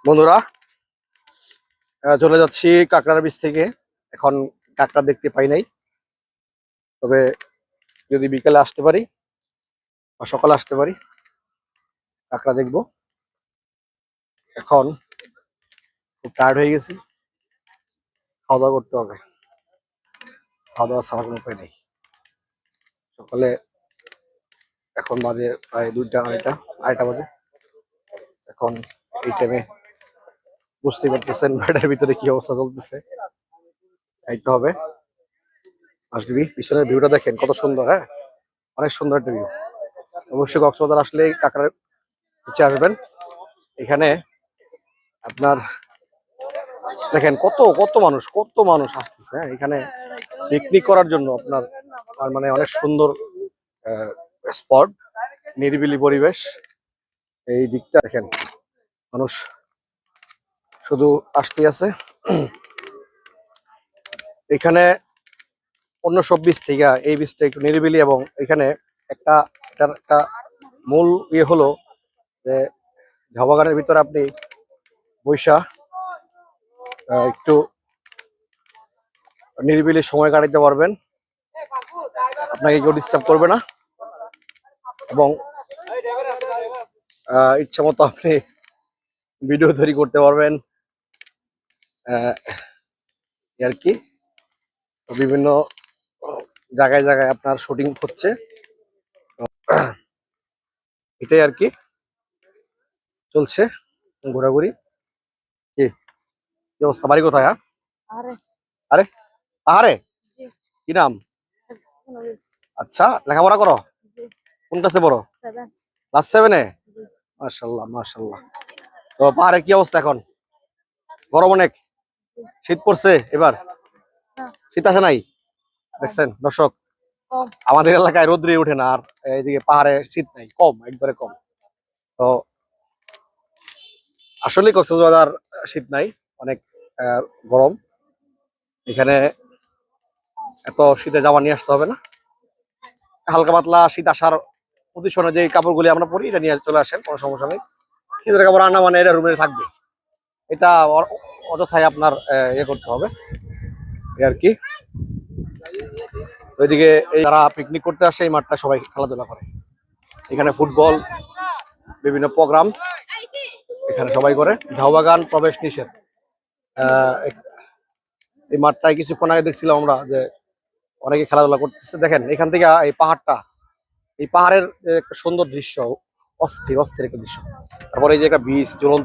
বন্ধুরা, চলে যাচ্ছি কাঁকড়ার বীজ থেকে। এখন কাঁকড়া দেখতে পাই নাই, তবে যদি বিকেলে আসতে পারি বা সকালে আসতে পারি কাঁকড়া দেখবো। এখন খুব টায়ার্ড হয়ে গেছি, খাওয়া দাওয়া করতে হবে। খাওয়া দাওয়া ছাড়া কোনো উপায় নেই। সকালে এখন বাজে প্রায় 2টা আড়াইটা বাজে। এখন এই টাইমে বুঝতে পারতেছেন বাড়ির ভিতরে কি অবস্থা চলতেছে। খাইতে হবে। আসবি, পিছনের ভিউটা দেখেন কত সুন্দর। হ্যাঁ, অনেক সুন্দর একটা ভিউ। অবশ্যই কক্সবাজার আসলে কাঁকড়ার নিচে আসবেন। এখানে আপনার দেখেন কত কত মানুষ আসতেছে। হ্যাঁ, এখানে পিকনিক করার জন্য আপনার মানে অনেক সুন্দর স্পট, নিরিবিলি পরিবেশ। এই দিকটা দেখেন, মানুষ শুধু আসতে আছে। এখানে অন্য সব বীজ থেকে এই বীজটা একটু নিরিবিলি, এবং এখানে এটার একটা মূল ইয়ে হলো যে ঝাউ বাগানের ভিতরে আপনি বৈশা একটু নিরিবিলি সময় কাটাতে পারবেন। আপনাকে কেউ ডিস্টার্ব করবে না, এবং ইচ্ছা মতো আপনি ভিডিও তৈরি করতে পারবেন আর কি। বিভিন্ন জায়গায় জায়গায় আপনার শুটিং হচ্ছে, এটাই আর কি চলছে ঘোরাঘুরি। কি কি অবস্থা? বাড়ি কোথায়? হ্যাঁ, আরে আরে কি নাম? আচ্ছা, লেখাপড়া করো? কোন ক্লাসে পড়ো? ক্লাস 7-এ? মাশাআল্লাহ মাশাআল্লাহ। তো পাহাড়ে কি অবস্থা এখন? গরম অনেক? শীত পড়ছে এবার? শীত আসে নাই? দেখছেন দর্শক, আমাদের এলাকায় রোদ্রে ওঠে না, আর এইদিকে পাহাড়ে শীত নাই, কম, একবারে কম। তো আসলে কক্সবাজার শীত নাই, অনেক গরম। এখানে এত শীতে জামা নিয়ে আসতে হবে না, হালকা পাতলা শীত আসার পজিশনে যে কাপড়গুলি আমরা পরি এটা নিয়ে চলে আসেন, কোনো সমস্যা নেই। শীতের কাপড় আনা মানে এটা রুমে থাকবে, এটা অযথায় আপনার ইয়ে করতে হবে আর কি। ওইদিকে এই যারা পিকনিক করতে আসে এই মাঠটা সবাই খেলাধুলা করে। এখানে ফুটবল, বিভিন্ন প্রোগ্রাম এখানে সবাই করে। ঝাউবাগান প্রবেশ নিষেধ। এই মাঠটায় কিছুক্ষণ আগে দেখছিলাম আমরা যে অনেকে খেলাধুলা করতেছে। দেখেন এখান থেকে এই পাহাড়টা, এই পাহাড়ের একটা সুন্দর দৃশ্য, অস্থির অস্থির একটা দৃশ্য। তারপরে এই যে একটা বীজ জ্বলন্ত